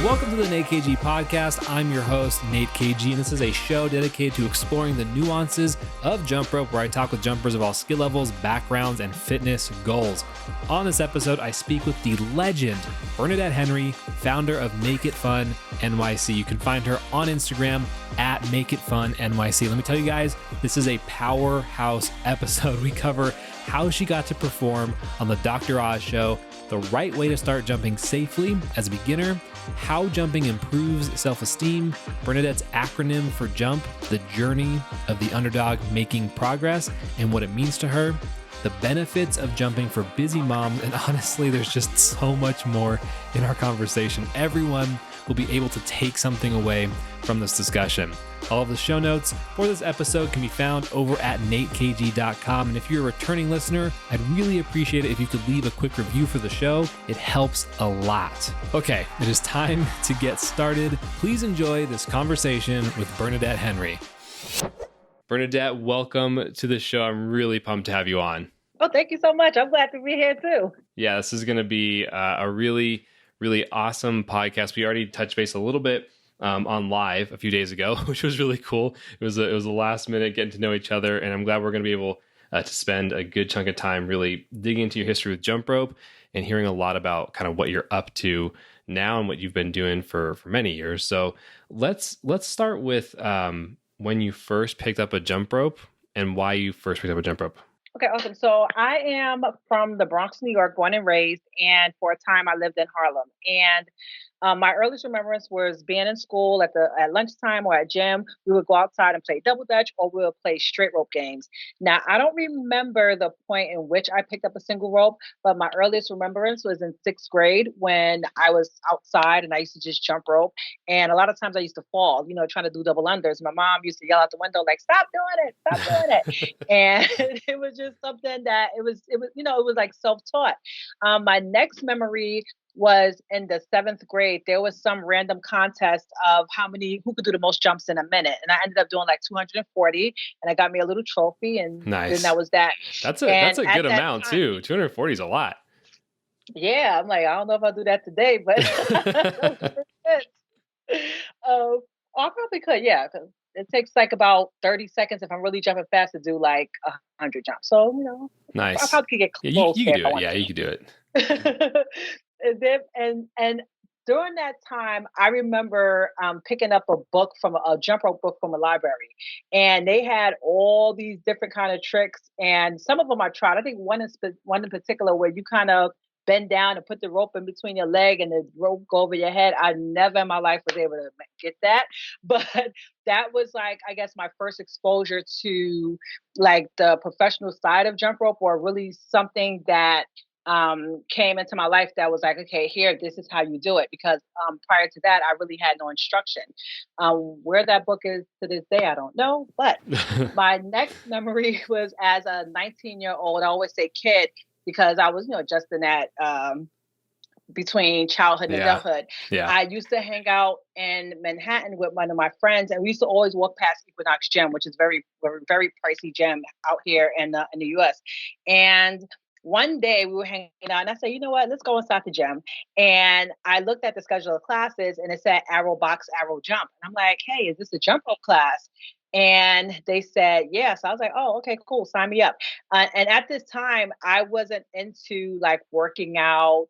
Welcome to the Nate KG podcast. I'm your host, Nate KG, and this is a show dedicated to exploring the nuances of jump rope, where I talk with jumpers of all skill levels, backgrounds, and fitness goals. On this episode, I speak with the legend, Bernadette Henry, founder of Make It Fun NYC. You can find her on Instagram at Make It Fun NYC. Let me tell you guys, this is a powerhouse episode. We cover how she got to perform on the Dr. Oz show, the right way to start jumping safely as a beginner, how jumping improves self-esteem, Bernadette's acronym for JUMP, the journey of the underdog making progress, and what it means to her, the benefits of jumping for busy moms, and honestly, there's just so much more in our conversation. Everyone will be able to take something away from this discussion. All of the show notes for this episode can be found over at natekg.com. And if you're a returning listener, I'd really appreciate it if you could leave a quick review for the show. It helps a lot. Okay, it is time to get started. Please enjoy this conversation with Bernadette Henry. Bernadette, welcome to the show. I'm really pumped to have you on. Oh, thank you so much. I'm glad to be here too. Yeah, this is going to be a really awesome podcast. We already touched base a little bit on live a few days ago, which was really cool. It was a last minute getting to know each other, and I'm glad we're going to be able to spend a good chunk of time really digging into your history with jump rope and hearing a lot about kind of what you're up to now and what you've been doing for many years. So let's start with when you first picked up a jump rope and why you first picked up a jump rope. Okay, awesome. So I am from the Bronx, New York, born and raised, and for a time I lived in Harlem. And my earliest remembrance was being in school at lunchtime or at gym. We would go outside and play double dutch, or we would play straight rope games. Now, I don't remember the point in which I picked up a single rope, but my earliest remembrance was in sixth grade when I was outside and I used to just jump rope. And a lot of times I used to fall, trying to do double unders. My mom used to yell out the window, like, "Stop doing it, stop doing it." And it was just something that it was like self-taught. My next memory was in the seventh grade. There was some random contest of who could do the most jumps in a minute. And I ended up doing like 240, and I got me a little trophy, and Nice. then that was that. That's a good amount too. 240 is a lot. Yeah. I'm like, I don't know if I'll do that today, but I probably could. Yeah. 'Cause it takes like about 30 seconds if I'm really jumping fast to do like 100 jumps. So, nice. I probably could get close. You can do it. Yeah, you can do it. And during that time, I remember picking up a jump rope book from a library, and they had all these different kind of tricks, and some of them I tried. I think one in particular where you kind of bend down and put the rope in between your leg and the rope go over your head. I never in my life was able to get that, but that was like, I guess, my first exposure to like the professional side of jump rope, or really something that came into my life that was like, okay, here, this is how you do it. Because prior to that, I really had no instruction. Where that book is to this day, I don't know. But my next memory was as a 19-year-old, I always say kid, because I was, just in that between childhood and adulthood. Yeah. I used to hang out in Manhattan with one of my friends, and we used to always walk past Equinox Gym, which is very, very, very pricey gym out here in the US. And one day we were hanging out, and I said, you know what, let's go inside the gym. And I looked at the schedule of classes, and it said arrow box, arrow jump. And I'm like, hey, is this a jump rope class? And they said, yes. I was like, oh, okay, cool. Sign me up. And at this time, I wasn't into like working out,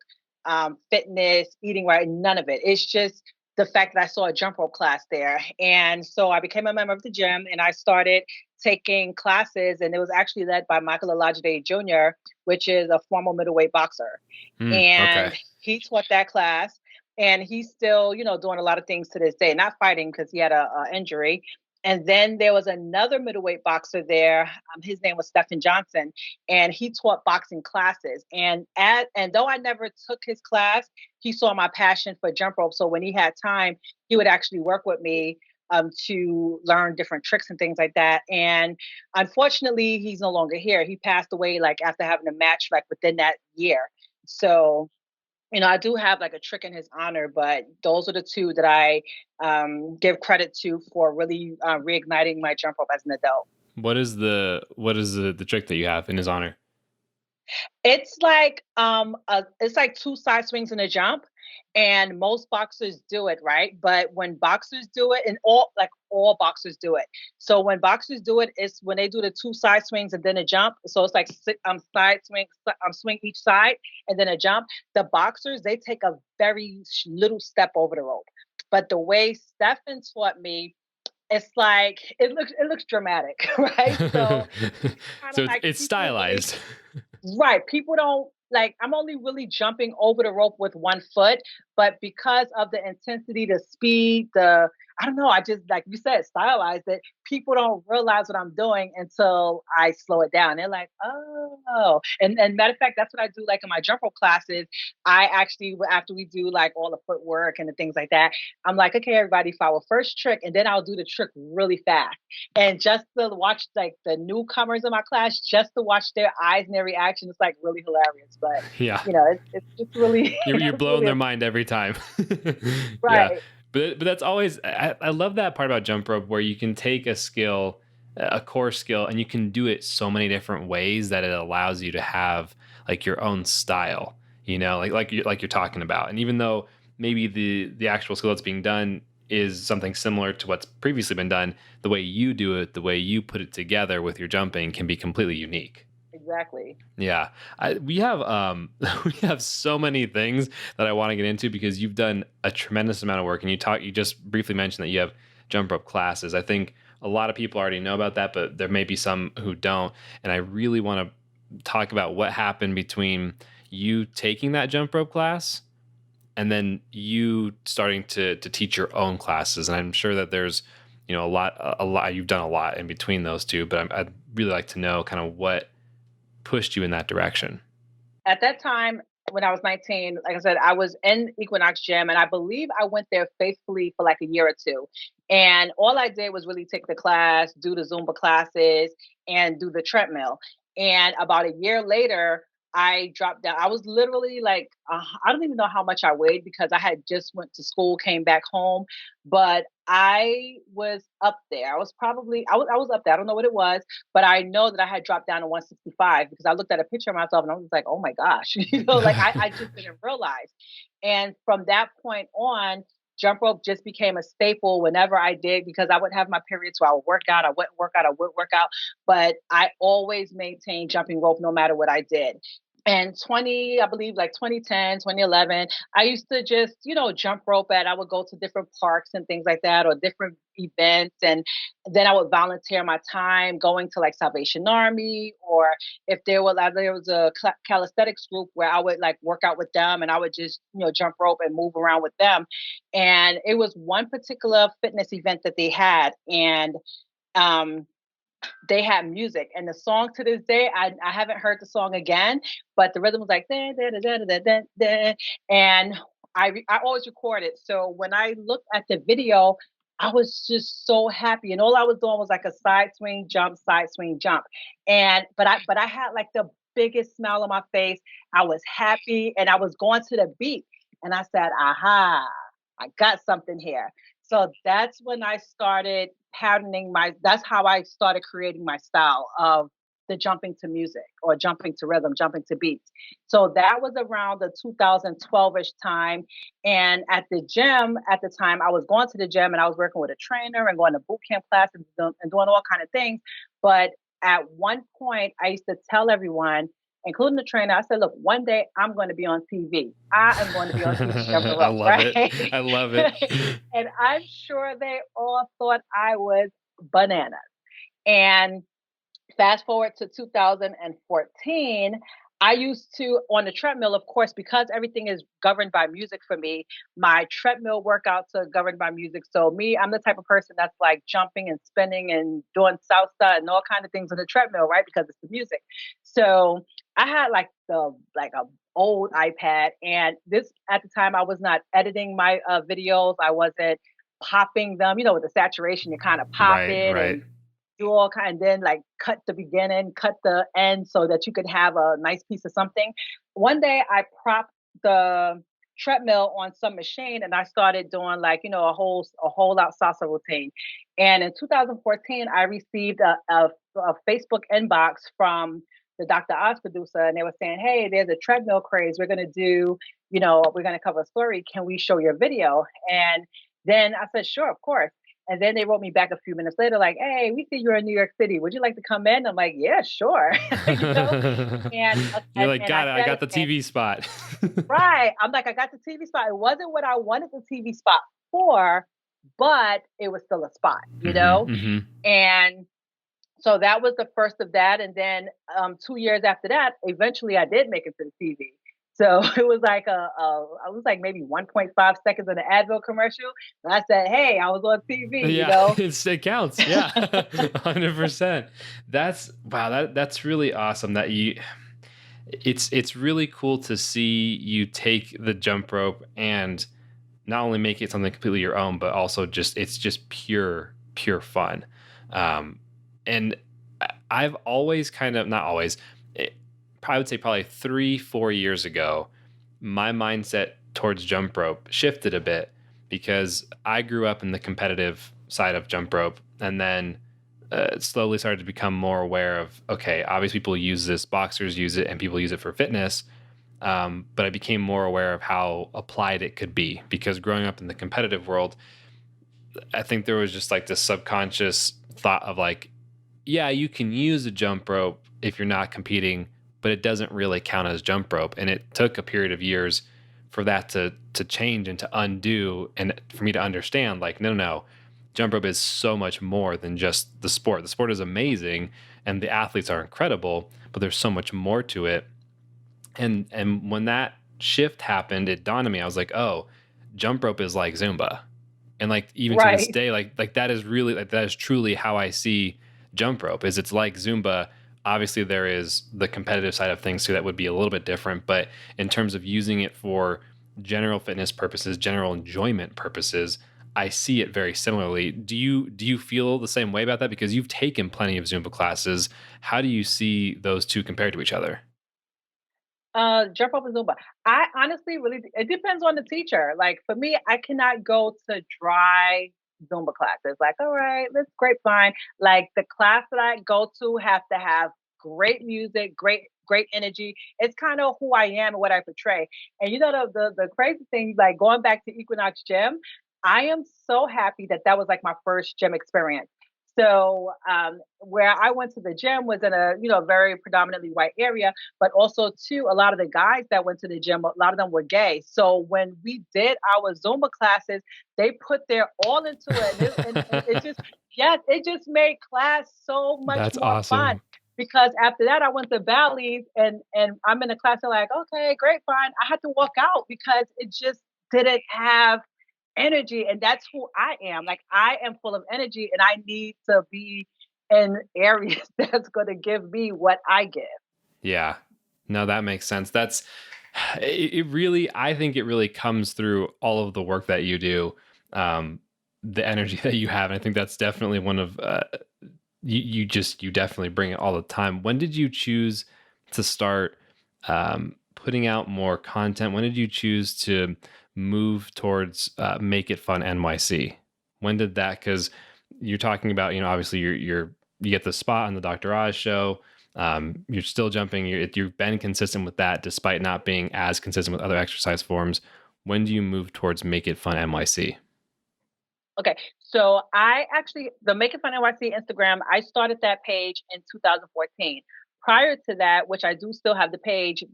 fitness, eating right, none of it. It's just the fact that I saw a jump rope class there. And so I became a member of the gym, and I started taking classes, and it was actually led by Michael Olajide Jr., which is a former middleweight boxer. And he taught that class, and he's still, doing a lot of things to this day, not fighting because he had a injury. And then there was another middleweight boxer there. His name was Stephen Johnson, and he taught boxing classes. And though I never took his class, he saw my passion for jump rope. So when he had time, he would actually work with me to learn different tricks and things like that. And unfortunately, he's no longer here. He passed away like after having a match like within that year. So, I do have like a trick in his honor, but those are the two that I give credit to for really reigniting my jump rope as an adult. What is the trick that you have in his honor? It's like two side swings and a jump. And most boxers do it, right? But when boxers do it, and all boxers do it. So when boxers do it, it's when they do the two side swings and then a jump. So it's like side swing, swing each side and then a jump. The boxers, they take a very little step over the rope. But the way Stefan taught me, it's like it looks dramatic, right? So kind So of like it's people really. stylized. Right. People don't like, I'm only really jumping over the rope with one foot, but because of the intensity, the speed, I don't know, I just, like you said, stylized it. People don't realize what I'm doing until I slow it down. They're like, oh, and matter of fact, that's what I do. Like in my jump rope classes, I actually, after we do like all the footwork and the things like that, I'm like, okay, everybody follow first trick. And then I'll do the trick really fast. And just to watch like the newcomers in my class, just to watch their eyes and their reaction, it's like really hilarious. But Yeah. it's really You're it's blowing really their mind every time. Yeah. right. But that's always, I love that part about jump rope where you can take a skill, a core skill, and you can do it so many different ways that it allows you to have like your own style, like you're talking about. And even though maybe the actual skill that's being done is something similar to what's previously been done, the way you do it, the way you put it together with your jumping can be completely unique. Exactly. Yeah, we have we have so many things that I want to get into because you've done a tremendous amount of work, and you just briefly mentioned that you have jump rope classes. I think a lot of people already know about that, but there may be some who don't, and I really want to talk about what happened between you taking that jump rope class and then you starting to teach your own classes. And I'm sure that there's a lot you've done a lot in between those two, but I'd really like to know kind of what pushed you in that direction. At that time, when I was 19, like I said, I was in Equinox Gym, and I believe I went there faithfully for like a year or two. And all I did was really take the class, do the Zumba classes, and do the treadmill. And about a year later, I dropped down. I was literally like, I don't even know how much I weighed because I had just went to school, came back home, but I was up there. I was up there. I don't know what it was, but I know that I had dropped down to 165 because I looked at a picture of myself and I was like, oh my gosh, like I just didn't realize. And from that point on, jump rope just became a staple whenever I did because I would have my periods where I would work out, I wouldn't work out, I would work out, but I always maintained jumping rope no matter what I did. And I believe like 2010, 2011, I used to just, jump rope I would go to different parks and things like that or different events. And then I would volunteer my time going to like Salvation Army, or if there was a calisthenics group where I would like work out with them and I would just, jump rope and move around with them. And it was one particular fitness event that they had. And, they had music, and the song to this day, I haven't heard the song again, but the rhythm was like da, da, da, da, da, da, da, and I always record it. So when I looked at the video, I was just so happy, and all I was doing was like a side swing jump, and but I had like the biggest smile on my face. I was happy, and I was going to the beat, and I said, "Aha! I got something here." So that's when I started that's how I started creating my style of the jumping to music or jumping to rhythm, jumping to beats. So that was around the 2012-ish time. And at the gym at the time, I was going to the gym and I was working with a trainer and going to boot camp classes and doing all kind of things. But at one point, I used to tell everyone, including the trainer, I said, look, one day I'm going to be on TV. I am going to be on TV jumping I rope, love right? it. I love it. And I'm sure they all thought I was bananas. And fast forward to 2014, I used to, on the treadmill, of course, because everything is governed by music for me, my treadmill workouts are governed by music. So I'm the type of person that's like jumping and spinning and doing salsa and all kind of things on the treadmill, right? Because it's the music. So I had like a old iPad, and this at the time I was not editing my videos. I wasn't popping them, with the saturation, you kind of pop Right, it right. and do all kind, then like cut the beginning, cut the end so that you could have a nice piece of something. One day I propped the treadmill on some machine and I started doing like, a whole lot salsa routine. And in 2014, I received a Facebook inbox from the Dr. Oz producer, and they were saying, hey, there's a treadmill craze. We're going to do we're going to cover a story. Can we show your video? And then I said, sure, of course. And then they wrote me back a few minutes later, like, hey, we see you're in New York City. Would you like to come in? I'm like, yeah, sure. you know, and You're like, I got it. I said got the TV spot. right. I'm like, I got the TV spot. It wasn't what I wanted the TV spot for, but it was still a spot, And so that was the first of that. And then 2 years after that, eventually I did make it to the TV. So it was like I was like maybe 1.5 seconds in the Advil commercial. And I said, hey, I was on TV, Yeah, it counts. Yeah, 100%. That's really awesome that it's really cool to see you take the jump rope and not only make it something completely your own, but also it's just pure fun. And I've always not always, I would say probably 3-4 years ago, my mindset towards jump rope shifted a bit because I grew up in the competitive side of jump rope and then slowly started to become more aware of, okay, obviously people use this, boxers use it, and people use it for fitness. But I became more aware of how applied it could be because growing up in the competitive world, I think there was just like this subconscious thought of like, yeah, you can use a jump rope if you're not competing, but it doesn't really count as jump rope. And it took a period of years for that to change and to undo and for me to understand like, no, jump rope is so much more than just the sport. The sport is amazing and the athletes are incredible, but there's so much more to it. And when that shift happened, it dawned on me. I was like, oh, jump rope is like Zumba. And like even to this right. day, like that is really that is truly how I see jump rope is it's like Zumba. Obviously there is the competitive side of things too that would be a little bit different, but in terms of using it for general fitness purposes, general enjoyment purposes, I see it very similarly. Do you feel the same way about that? Because you've taken plenty of Zumba classes. How do you see those two compared to each other? Jump rope and Zumba. I honestly really, it depends on the teacher. Like for me, I cannot go to dry Zumba classes. Like, all right, that's great, fine. Like the class that I go to have to have great music, great energy. It's kind of who I am and what I portray. And the crazy thing, like going back to Equinox Gym, I am so happy that that was like my first gym experience. So where I went to the gym was in a very predominantly white area, but also too a lot of the guys that went to the gym, a lot of them were gay. So when we did our Zumba classes, they put their all into it, and it just yes, it just made class so much That's more fun. awesome. Because after that, I went to Bally's and I'm in a class. They're like, okay, great, fine. I had to walk out because it just didn't have energy, and that's who I am. Like I am full of energy and I need to be in areas that's going to give me what I give. Yeah. No, that makes sense. It really, I think it really comes through all of the work that you do, the energy that you have. And I think that's definitely one of, you definitely bring it all the time. When did you choose to start, putting out more content? When did you choose to move towards, Make It Fun NYC? When did that, cause you're talking about, obviously you get the spot on the Dr. Oz show. You're still jumping. You've been consistent with that despite not being as consistent with other exercise forms. When do you move towards Make It Fun NYC? Okay, so the Make It Fun NYC Instagram, I started that page in 2014. Prior to that, which I do still have the page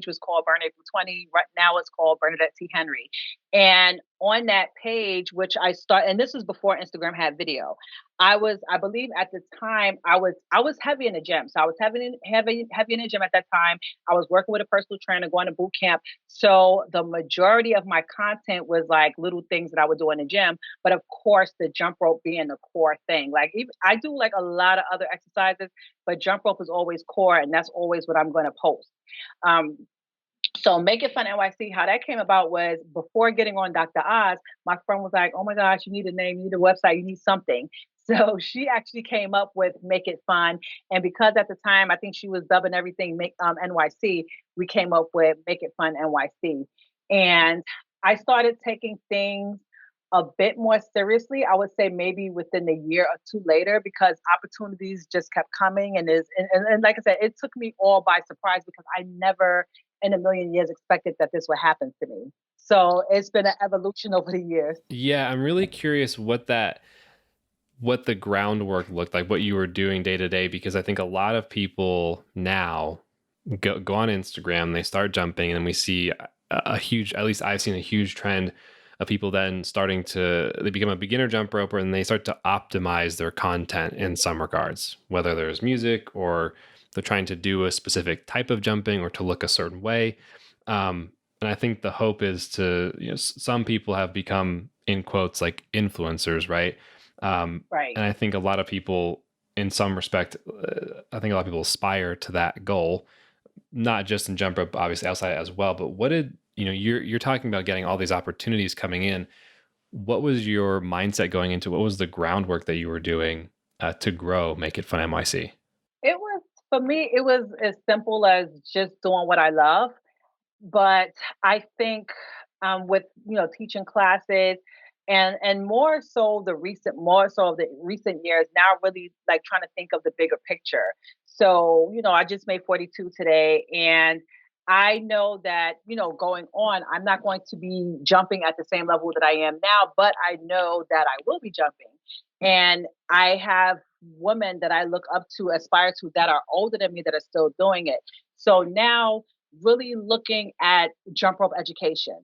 was called Burn April 20. Right now it's called Bernadette Henry. And on that page, which and this was before Instagram had video. I believe at the time I was heavy in the gym. So I was heavy in the gym at that time. I was working with a personal trainer, going to boot camp. So the majority of my content was like little things that I would do in the gym. But of course, the jump rope being the core thing. Like even, I do like a lot of other exercises, but jump rope is always core, and that's always what I'm going to post. So Make It Fun NYC, how that came about was before getting on Dr. Oz, my friend was like, oh my gosh, you need a name, you need a website, you need something. So she actually came up with Make It Fun. And because at the time, I think she was dubbing everything NYC, we came up with Make It Fun NYC. And I started taking things a bit more seriously, I would say maybe within a year or two later, because opportunities just kept coming. And like I said, it took me all by surprise because I never in a million years expected that this would happen to me. So it's been an evolution over the years. Yeah, I'm really curious what the groundwork looked like, what you were doing day to day, because I think a lot of people now go on Instagram, they start jumping, and we see a huge, at least I've seen a huge trend of people then starting to, they become a beginner jump roper and they start to optimize their content in some regards, whether there's music or they're trying to do a specific type of jumping or to look a certain way. And I think the hope is to, some people have become, in quotes, like influencers, right? Right. And I think a lot of people, in some respect, I think a lot of people aspire to that goal, not just in jump rope, obviously outside as well. But what did you're talking about getting all these opportunities coming in? What was your mindset going into? What was the groundwork that you were doing to grow Make It Fun NYC? It was, for me, it was as simple as just doing what I love. But I think with teaching classes and more so of the recent years now, really like trying to think of the bigger picture. So I just made 42 today, and I know that going on, I'm not going to be jumping at the same level that I am now, but I know that I will be jumping, and I have women that I look up to, aspire to, that are older than me that are still doing it. So now really looking at jump rope education.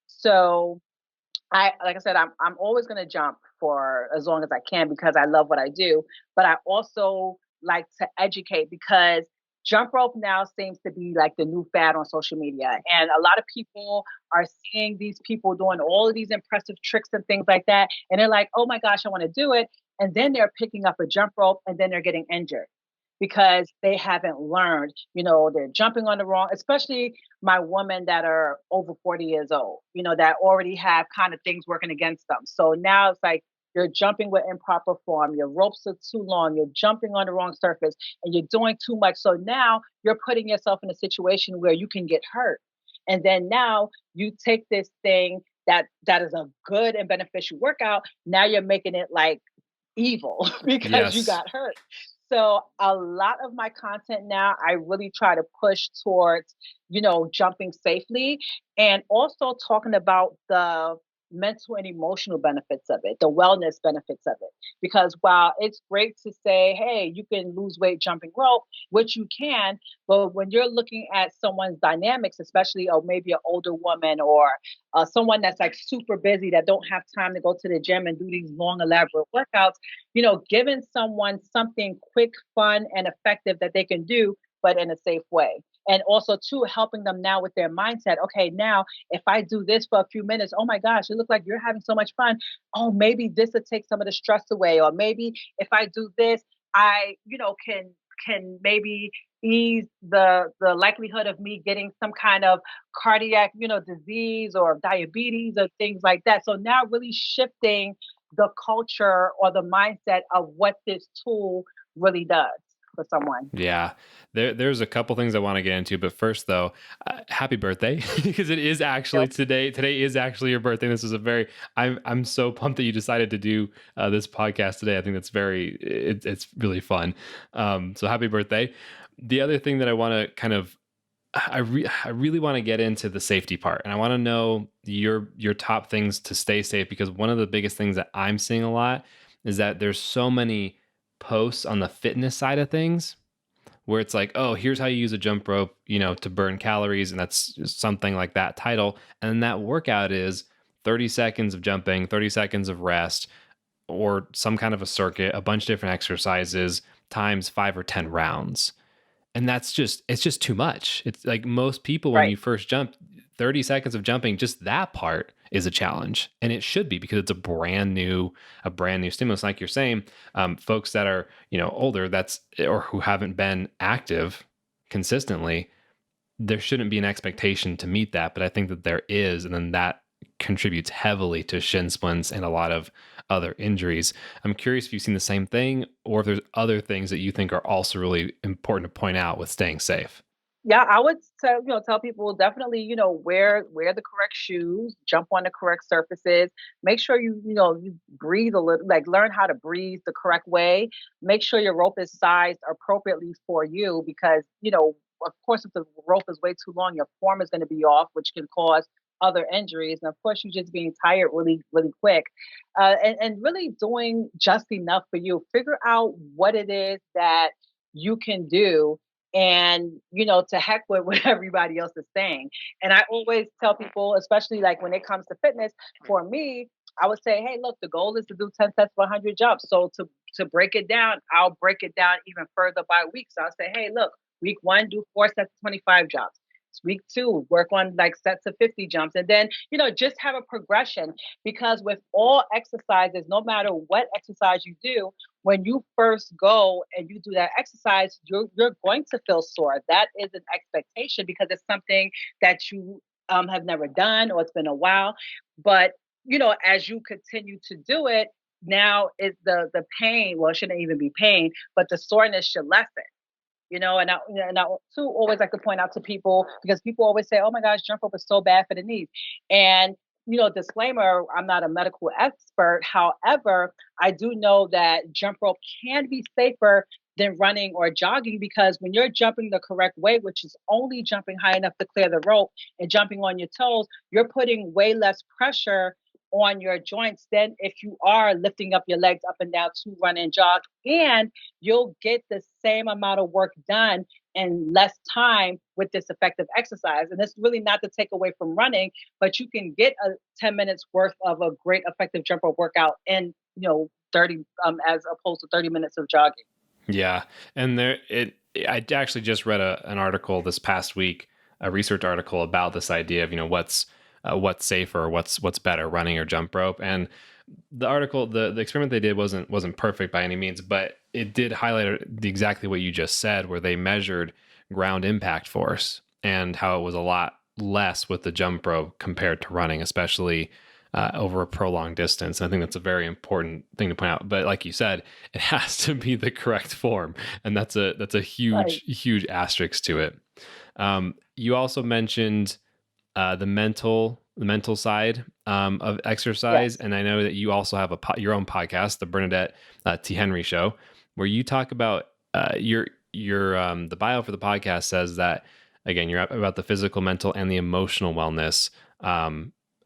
So like I said, I'm always going to jump for as long as I can because I love what I do. But I also like to educate because jump rope now seems to be like the new fad on social media. And a lot of people are seeing these people doing all of these impressive tricks and things like that. And they're like, oh my gosh, I want to do it. And then they're picking up a jump rope and then they're getting injured because they haven't learned, they're jumping on the wrong, especially my women that are over 40 years old, that already have kind of things working against them. So now it's like you're jumping with improper form, your ropes are too long, you're jumping on the wrong surface, and you're doing too much. So now you're putting yourself in a situation where you can get hurt. And then now you take this thing that is a good and beneficial workout, now you're making it like evil because you Yes. got hurt. So a lot of my content now, I really try to push towards, jumping safely and also talking about the mental and emotional benefits of it, the wellness benefits of it. Because while it's great to say, hey, you can lose weight jumping rope, which you can, but when you're looking at someone's dynamics, especially maybe an older woman or someone that's like super busy that don't have time to go to the gym and do these long, elaborate workouts, giving someone something quick, fun, and effective that they can do, but in a safe way. And also, too, helping them now with their mindset. Okay, now if I do this for a few minutes, oh my gosh, it looks like you're having so much fun. Oh, maybe this will take some of the stress away. Or maybe if I do this, I, can maybe ease the likelihood of me getting some kind of cardiac, disease or diabetes or things like that. So now really shifting the culture or the mindset of what this tool really does for someone. Yeah, there's a couple things I want to get into, but first though, happy birthday because it is actually Yep. today. Today is actually your birthday. This is a very I'm so pumped that you decided to do this podcast today. I think that's it's really fun. So happy birthday. The other thing that I want to kind of I really want to get into the safety part, and I want to know your top things to stay safe because one of the biggest things that I'm seeing a lot is that there's so many posts on the fitness side of things where it's like, oh, here's how you use a jump rope, to burn calories. And that's something like that title. And then that workout is 30 seconds of jumping, 30 seconds of rest, or some kind of a circuit, a bunch of different exercises times 5 or 10 rounds. And it's just too much. It's like most people, when Right. you first jump, 30 seconds of jumping, just that part is a challenge. And it should be because it's a brand new stimulus. Like you're saying, folks that are, older, or who haven't been active consistently, there shouldn't be an expectation to meet that. But I think that there is. And then that contributes heavily to shin splints and a lot of other injuries. I'm curious if you've seen the same thing or if there's other things that you think are also really important to point out with staying safe. Yeah, I would tell people definitely, wear the correct shoes, jump on the correct surfaces, make sure you breathe a little, like learn how to breathe the correct way. Make sure your rope is sized appropriately for you because, of course, if the rope is way too long, your form is going to be off, which can cause other injuries. And of course, you're just being tired really, really quick. And really doing just enough for you. Figure out what it is that you can do, and to heck with what everybody else is saying. And I always tell people, especially like when it comes to fitness, for me, I would say, hey, look, the goal is to do 10 sets of 100 jumps. So to break it down, I'll break it down even further by week. So I'll say, hey, look, week one, do 4 sets of 25 jumps. Week two, work on like sets of 50 jumps. And then, just have a progression, because with all exercises, no matter what exercise you do, when you first go and you do that exercise, you're going to feel sore. That is an expectation because it's something that you have never done, or it's been a while. But as you continue to do it, now is the pain. Well, it shouldn't even be pain, but the soreness should lessen. And I too always like to point out to people, because people always say, "Oh my gosh, jump rope is so bad for the knees." And disclaimer: I'm not a medical expert. However, I do know that jump rope can be safer than running or jogging, because when you're jumping the correct way, which is only jumping high enough to clear the rope and jumping on your toes, you're putting way less pressure on your joints than if you are lifting up your legs up and down to run and jog. And you'll get the same amount of work done in less time with this effective exercise. And it's really not to take away from running, but you can get a 10 minutes worth of a great effective jump rope workout in 30 as opposed to 30 minutes of jogging. Yeah. And I actually just read an article this past week, a research article about this idea of, what's safer, what's better, running or jump rope. And the article, the experiment they did wasn't perfect by any means, but it did highlight exactly what you just said, where they measured ground impact force and how it was a lot less with the jump rope compared to running, especially over a prolonged distance. And I think that's a very important thing to point out. But like you said, it has to be the correct form, and that's a huge asterisk to it. You also mentioned the mental side of exercise. Yes. And I know that you also have your own podcast, the Bernadette T. Henry Show, where you talk about your the bio for the podcast says that, again, you're about the physical, mental, and the emotional wellness.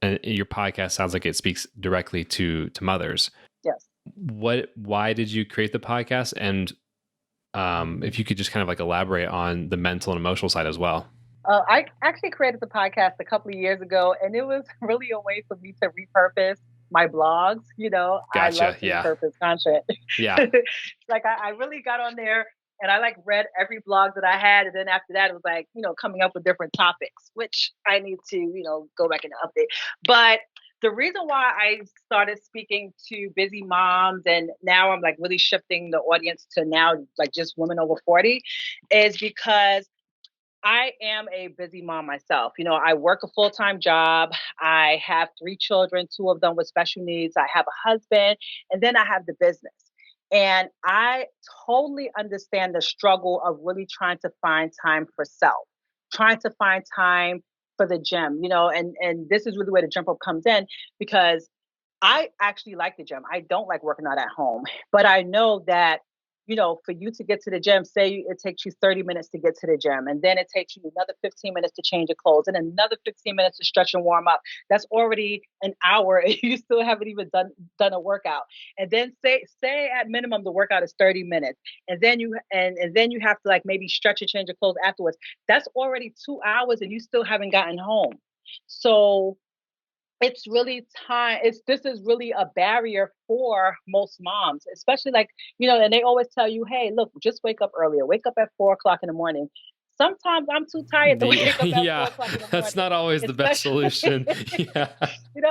And your podcast sounds like it speaks directly to mothers. Yes. Why did you create the podcast? And if you could just kind of like elaborate on the mental and emotional side as well. I actually created the podcast a couple of years ago, and it was really a way for me to repurpose my blogs. I Gotcha. love to Yeah. repurpose content. Yeah. Like I really got on there and I like read every blog that I had. And then after that, it was like, coming up with different topics, which I need to, go back and update. But the reason why I started speaking to busy moms, and now I'm like really shifting the audience to now like just women over 40, is because I am a busy mom myself. I work a full-time job. I have 3 children, 2 of them with special needs. I have a husband, and then I have the business. And I totally understand the struggle of really trying to find time for self, trying to find time for the gym, and this is really where the jump rope comes in, because I actually like the gym. I don't like working out at home, but I know that, for you to get to the gym, say it takes you 30 minutes to get to the gym, and then it takes you another 15 minutes to change your clothes, and another 15 minutes to stretch and warm up. That's already an hour, and you still haven't even done a workout. And then say at minimum the workout is 30 minutes, and then you have to like maybe stretch and change your clothes afterwards. That's already 2 hours, and you still haven't gotten home. So it's really time. This is really a barrier for most moms, especially like, and they always tell you, hey, look, just wake up earlier. Wake up at 4 o'clock in the morning. Sometimes I'm too tired to wake up at Yeah, 4 o'clock in the morning. that's not always the best solution. Yeah.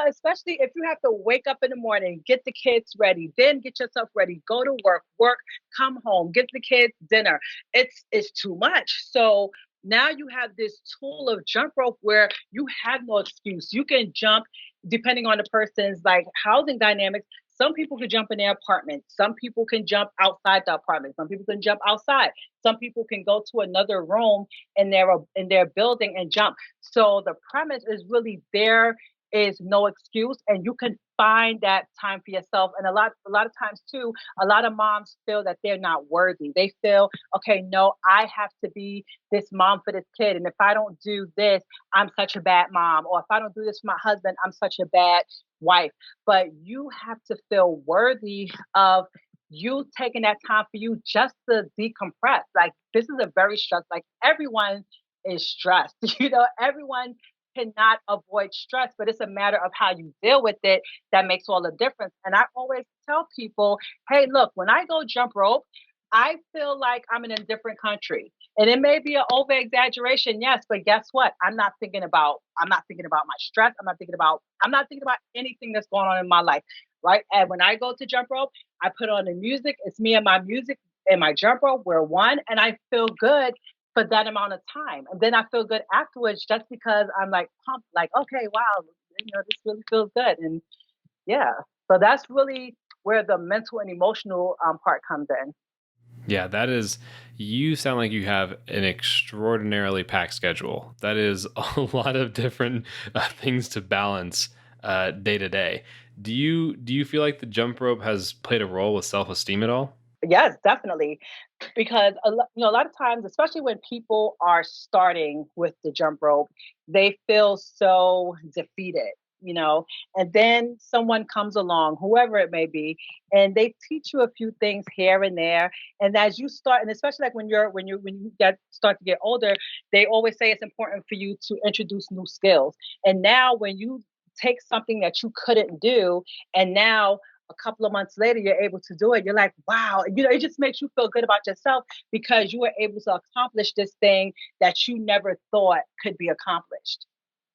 Especially if you have to wake up in the morning, get the kids ready, then get yourself ready, go to work, come home, get the kids dinner. It's too much. So now you have this tool of jump rope where you have no excuse. You can jump depending on the person's like housing dynamics. Some people can jump in their apartment. Some people can jump outside the apartment. Some people can jump outside. Some people can go to another room in their building and jump. So the premise is really there is no excuse, and you can find that time for yourself. And a lot of times too, a lot of moms feel that they're not worthy. They feel, okay, no, I have to be this mom for this kid, and if I don't do this, I'm such a bad mom, or if I don't do this for my husband, I'm such a bad wife. But you have to feel worthy of you taking that time for you just to decompress. Like, this is a very stress. Like, everyone is stressed. Everyone cannot avoid stress, but it's a matter of how you deal with it that makes all the difference. And I always tell people, hey, look, when I go jump rope, I feel like I'm in a different country. And it may be an over exaggeration, yes, but guess what? I'm not thinking about my stress. I'm not thinking about anything that's going on in my life. Right. And when I go to jump rope, I put on the music. It's me and my music and my jump rope. We're one, and I feel good for that amount of time. And then I feel good afterwards just because I'm like pumped, like, okay, wow, this really feels good. And yeah, so that's really where the mental and emotional part comes in. Yeah, that is, you sound like you have an extraordinarily packed schedule. That is a lot of different things to balance day to day. Do you feel like the jump rope has played a role with self-esteem at all? Yes, definitely. Because a lot of times, especially when people are starting with the jump rope, they feel so defeated, you know, and then someone comes along, whoever it may be, and they teach you a few things here and there. And as you start, and especially like when you get start to get older, they always say it's important for you to introduce new skills. And now when you take something that you couldn't do, and now a couple of months later you're able to do it, you're like, wow, it just makes you feel good about yourself because you were able to accomplish this thing that you never thought could be accomplished.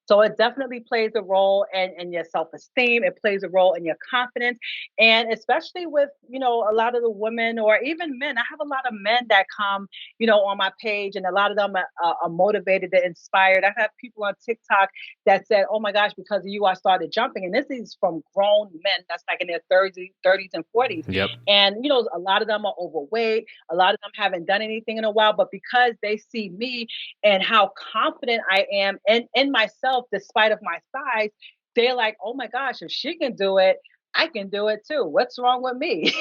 So it definitely plays a role in your self-esteem. It plays a role in your confidence. And especially with, a lot of the women or even men, I have a lot of men that come, on my page, and a lot of them are motivated and inspired. I have people on TikTok that said, oh my gosh, because of you, I started jumping. And this is from grown men that's like in their 30s and 40s. Yep. And, a lot of them are overweight. A lot of them haven't done anything in a while, but because they see me and how confident I am in myself despite of my size, they're like, "Oh my gosh, if she can do it, I can do it too. What's wrong with me?"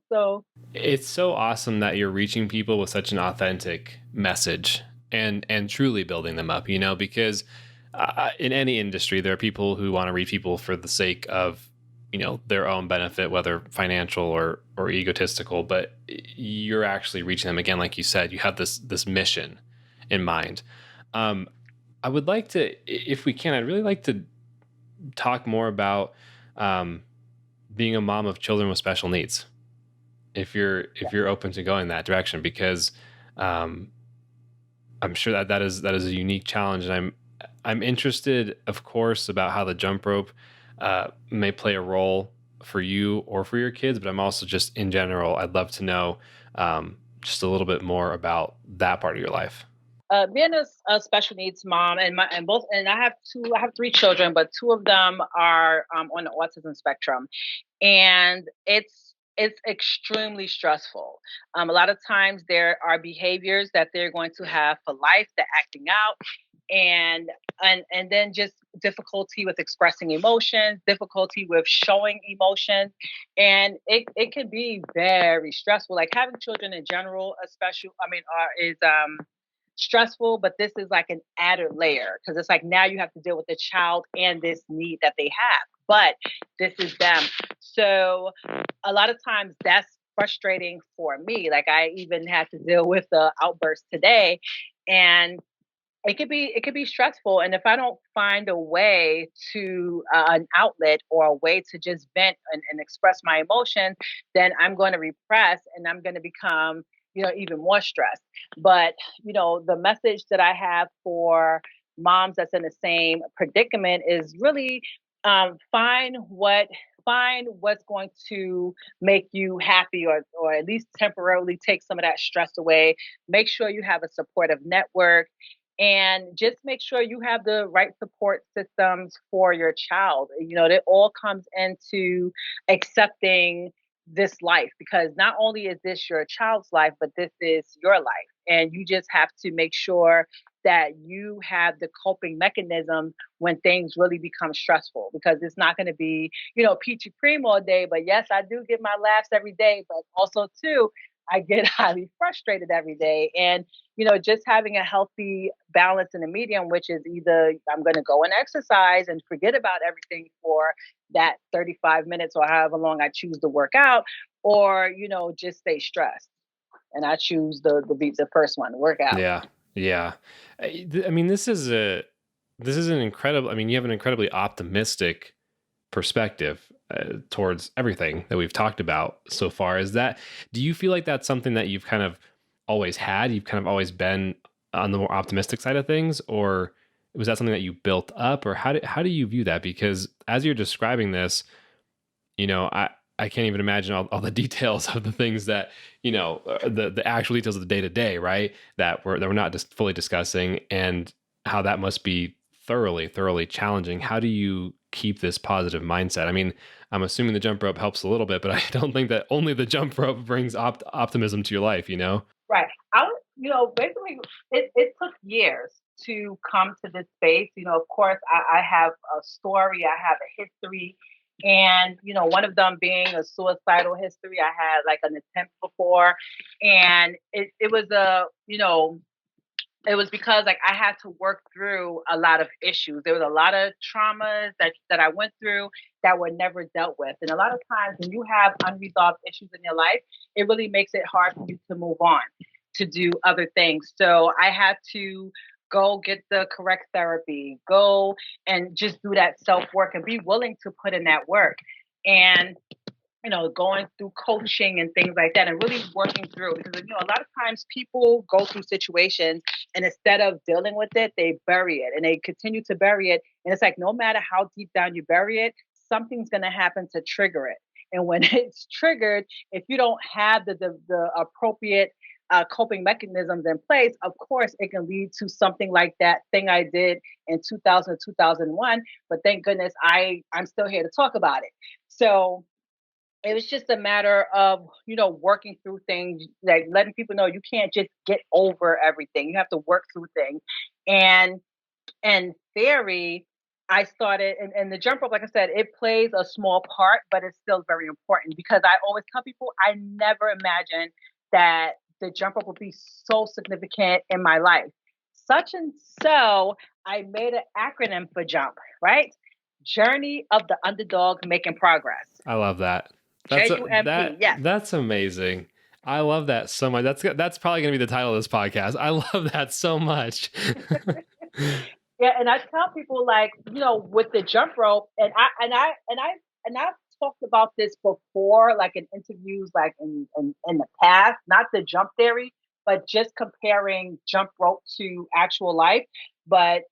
So It's so awesome that you're reaching people with such an authentic message and truly building them up, because in any industry there are people who want to reach people for the sake of, their own benefit, whether financial or egotistical, but you're actually reaching them, again, like you said, you have this mission in mind. Um, I would like to, if we can, I'd really like to talk more about um, being a mom of children with special needs, if you're open to going that direction, because um, I'm sure that is a unique challenge, and I'm interested, of course, about how the jump rope may play a role for you or for your kids, but I'm also just in general, I'd love to know just a little bit more about that part of your life. being a special needs mom, and I have three children, but two of them are on the autism spectrum, and it's extremely stressful. A lot of times there are behaviors that they're going to have for life, they're acting out, and and then just difficulty with expressing emotions, difficulty with showing emotions, and it can be very stressful. Like, having children in general, especially, is stressful, but this is like an added layer because it's like now you have to deal with the child and this need that they have. But this is them. So a lot of times that's frustrating for me. Like, I even had to deal with the outburst today, and it could be stressful. And if I don't find a way to an outlet or a way to just vent and express my emotions, then I'm going to repress and I'm going to become, even more stressed. But the message that I have for moms that's in the same predicament is really find what's going to make you happy, or at least temporarily take some of that stress away. Make sure you have a supportive network, and just make sure you have the right support systems for your child. It all comes into accepting this life, because not only is this your child's life, but this is your life. And you just have to make sure that you have the coping mechanism when things really become stressful, because it's not going to be, peachy cream all day. But yes, I do get my laughs every day, but also too, I get highly frustrated every day. And, just having a healthy balance in the medium, which is either I'm going to go and exercise and forget about everything for that 35 minutes or however long I choose to work out, or, just stay stressed. And I choose the first one, to work out. Yeah. Yeah. I mean, this is an incredible, I mean, you have an incredibly optimistic perspective towards everything that we've talked about so far. Do you feel like that's something that you've kind of always had? You've kind of always been on the more optimistic side of things, or was that something that you built up, or how do you view that? Because as you're describing this, I can't even imagine all the details of the things that, the actual details of the day to day, right? That we're not just fully discussing, and how that must be thoroughly, thoroughly challenging. How do you keep this positive mindset? I mean, I'm assuming the jump rope helps a little bit, but I don't think that only the jump rope brings optimism to your life, Right. Basically, it took years to come to this space. Of course, I have a story, I have a history, and, one of them being a suicidal history. I had like an attempt before, and it was it was because like I had to work through a lot of issues. There was a lot of traumas that I went through that were never dealt with. And a lot of times when you have unresolved issues in your life, it really makes it hard for you to move on, to do other things. So I had to go get the correct therapy, go and just do that self work and be willing to put in that work. And going through coaching and things like that, and really working through, because, a lot of times people go through situations and instead of dealing with it, they bury it and they continue to bury it. And it's like, no matter how deep down you bury it, something's going to happen to trigger it. And when it's triggered, if you don't have the appropriate coping mechanisms in place, of course, it can lead to something like that thing I did in 2000, 2001. But thank goodness I'm still here to talk about it. So it was just a matter of, working through things, like letting people know you can't just get over everything. You have to work through things. And theory, I started, and the jump rope, like I said, it plays a small part, but it's still very important, because I always tell people I never imagined that the jump rope would be so significant in my life. Such and so, I made an acronym for JUMP, right? Journey of the Underdog Making Progress. I love that. J.U.M.P. Yes. That's amazing. I love that so much. That's probably going to be the title of this podcast. I love that so much. Yeah, and I tell people, like, with the jump rope, and I've talked about this before, like in interviews, like in the past, not the jump theory, but just comparing jump rope to actual life. But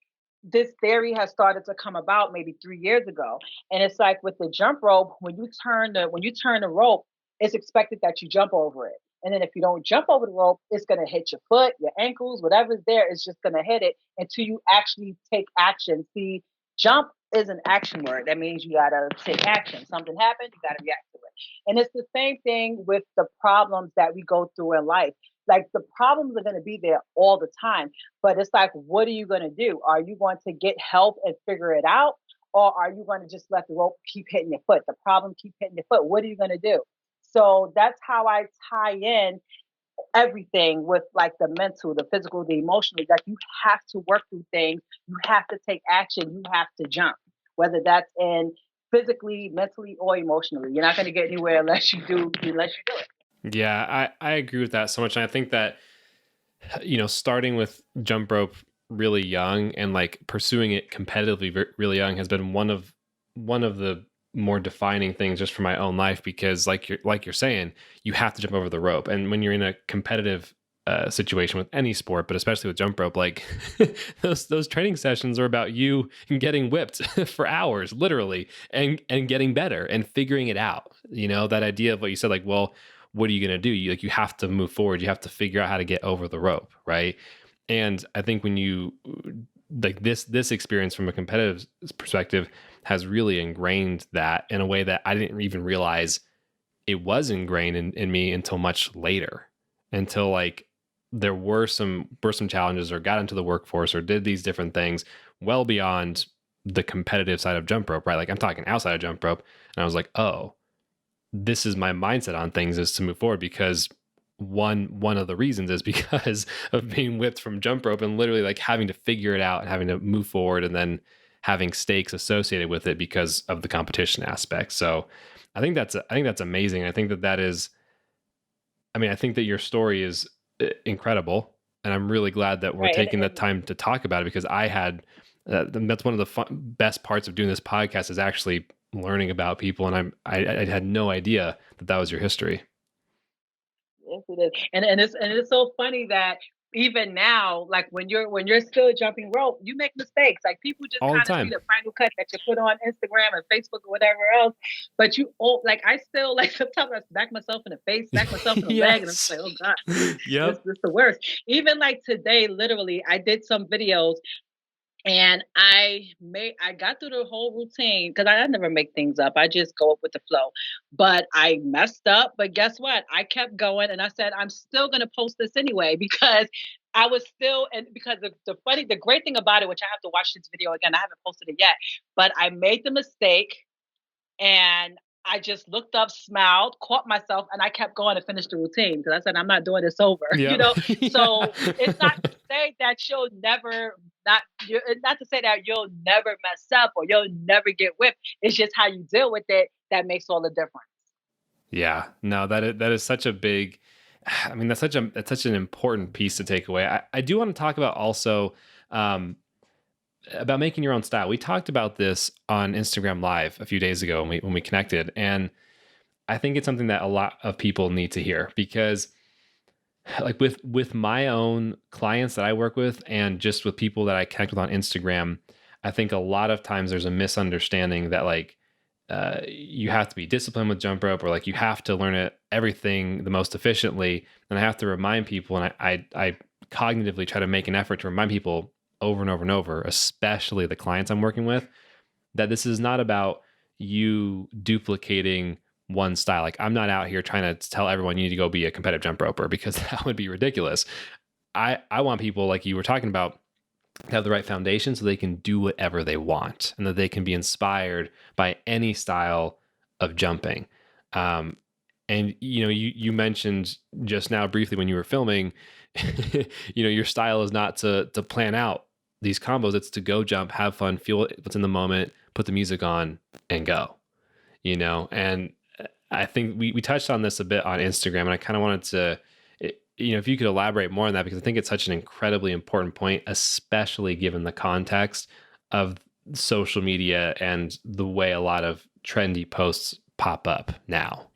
this theory has started to come about maybe 3 years ago. And it's like with the jump rope, when you turn the rope, it's expected that you jump over it. And then if you don't jump over the rope, it's going to hit your foot, your ankles, whatever's there is just going to hit it until you actually take action. See, jump is an action word. That means you got to take action. Something happened, you got to react to it. And it's the same thing with the problems that we go through in life. Like, the problems are going to be there all the time, but it's like, what are you going to do? Are you going to get help and figure it out? Or are you going to just let the rope keep hitting your foot? The problem keep hitting your foot. What are you going to do? So that's how I tie in everything with, like, the mental, the physical, the emotional. Like, you have to work through things. You have to take action. You have to jump, whether that's in physically, mentally, or emotionally. You're not going to get anywhere unless you do it. Yeah, I agree with that so much. And I think that, starting with jump rope really young and like pursuing it competitively really young has been one of the more defining things just for my own life, because like you're saying, you have to jump over the rope. And when you're in a competitive situation with any sport, but especially with jump rope, like those training sessions are about you getting whipped for hours, literally, and getting better and figuring it out. That idea of what you said, like, well, what are you going to do? You have to move forward. You have to figure out how to get over the rope. Right. And I think when you like this experience from a competitive perspective has really ingrained that in a way that I didn't even realize it was ingrained in me until much later, until like there were some challenges, or got into the workforce, or did these different things well beyond the competitive side of jump rope, right? Like I'm talking outside of jump rope, and I was like, oh, this is my mindset on things, is to move forward, because one of the reasons is because of being whipped from jump rope and literally like having to figure it out and having to move forward, and then having stakes associated with it because of the competition aspect. So I think that's amazing. I think that is, I mean, I think that your story is incredible, and I'm really glad that we're Right. taking the time to talk about it, because I had that's one of the best parts of doing this podcast, is actually learning about people, and I had no idea that that was your history. Yes, it is. And it's so funny that even now, like when you're still jumping rope, you make mistakes. Like people just All the kind of see time. the final cut that you put on Instagram and Facebook or whatever else. But you all like I still like sometimes I smack myself in the face, smack myself in the leg, and I'm just Yes. like, oh God, this Yep. this the worst. Even like today, literally, I did some videos and I got through the whole routine because I never make things up. I just go up with the flow. But I messed up. But guess what? I kept going and I said, I'm still gonna post this anyway because I was still and because the great thing about it, which I have to watch this video again, I haven't posted it yet, but I made the mistake and I just looked up, smiled, caught myself, and I kept going to finish the routine because I said, I'm not doing this over, you Yep. know? Yeah. So it's not to say that you'll never it's not to say that you'll never mess up or you'll never get whipped. It's just how you deal with it that makes all the difference. Yeah, no, that is such a big. I mean, that's such an important piece to take away. I do want to talk about also, um, about making your own style. We talked about this on Instagram Live a few days ago when we connected, and I think it's something that a lot of people need to hear, because like with my own clients that I work with, and just with people that I connect with on Instagram, I think a lot of times there's a misunderstanding that like you have to be disciplined with jump rope, or like you have to learn it everything the most efficiently. And I have to remind people, and I cognitively try to make an effort to remind people over and over and over, especially the clients I'm working with, that this is not about you duplicating one style. Like I'm not out here trying to tell everyone you need to go be a competitive jump roper, because that would be ridiculous. I want people, like you were talking about, to have the right foundation so they can do whatever they want, and that they can be inspired by any style of jumping. Um, and you mentioned just now briefly when you were filming, your style is not to plan out these combos. It's to go jump, have fun, feel what's in the moment, put the music on, and go. And I think we touched on this a bit on Instagram, and I kind of wanted to, if you could elaborate more on that, because I think it's such an incredibly important point, especially given the context of social media and the way a lot of trendy posts pop up now.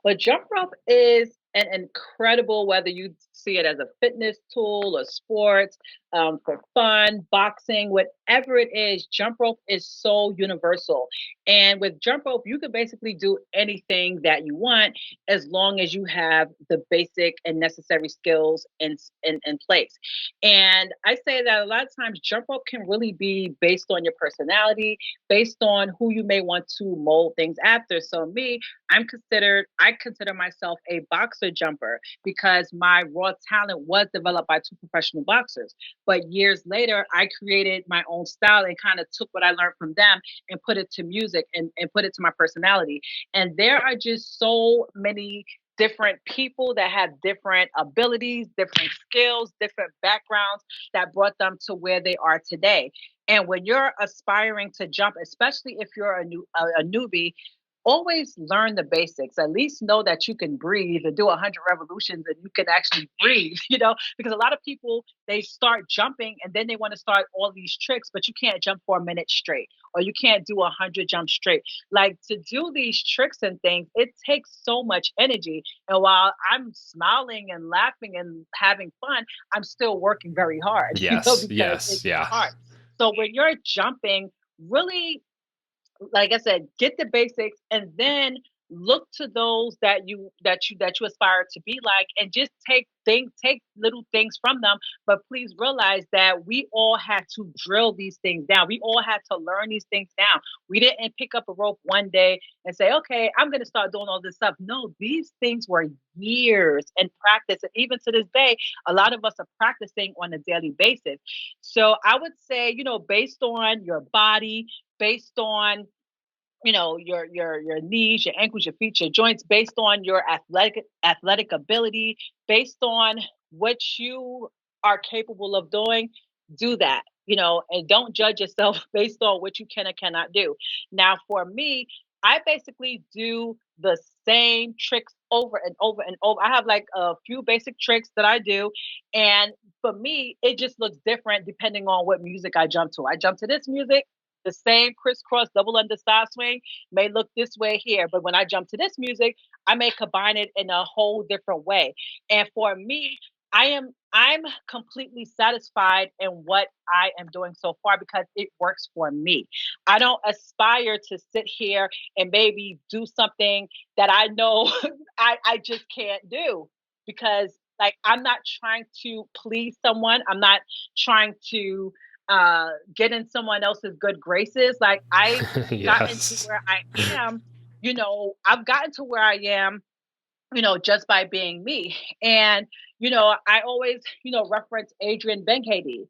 But jump rope is an incredible, whether you see it as a fitness tool or sports, for fun, boxing, whatever it is, jump rope is so universal. And with jump rope, you can basically do anything that you want as long as you have the basic and necessary skills in place. And I say that a lot of times jump rope can really be based on your personality, based on who you may want to mold things after. So me, I consider myself a boxer jumper because my raw talent was developed by two professional boxers. But years later, I created my own style and kind of took what I learned from them and put it to music and put it to my personality. And there are just so many different people that have different abilities, different skills, different backgrounds that brought them to where they are today. And when you're aspiring to jump, especially if you're a newbie, always learn the basics. At least know that you can breathe and do 100 revolutions and you can actually breathe, because a lot of people, they start jumping and then they want to start all these tricks, but you can't jump for a minute straight or you can't do 100 jumps straight. Like to do these tricks and things, it takes so much energy. And while I'm smiling and laughing and having fun, I'm still working very hard, Yes, because yes, it's yeah. hard. So when you're jumping, really, like I said, get the basics and then look to those that you aspire to be like, and just take little things from them. But please realize that we all had to drill these things down. We all had to learn these things down. We didn't pick up a rope one day and say, okay, I'm going to start doing all this stuff. No, these things were years and practice. And even to this day, a lot of us are practicing on a daily basis. So I would say, based on your body, based on your knees, your ankles, your feet, your joints, based on your athletic ability, based on what you are capable of doing, do that. And don't judge yourself based on what you can and cannot do. Now, for me, I basically do the same tricks over and over and over. I have like a few basic tricks that I do, and for me, it just looks different depending on what music I jump to. I jump to this music, the same crisscross double under side swing may look this way here, but when I jump to this music, I may combine it in a whole different way. And for me, I'm completely satisfied in what I am doing so far because it works for me. I don't aspire to sit here and maybe do something that I know I just can't do because like I'm not trying to please someone. I'm not trying to get in someone else's good graces. Like I've gotten to Yes. where I am, I've gotten to where I am, just by being me. And, I always, reference Adrian Benkady.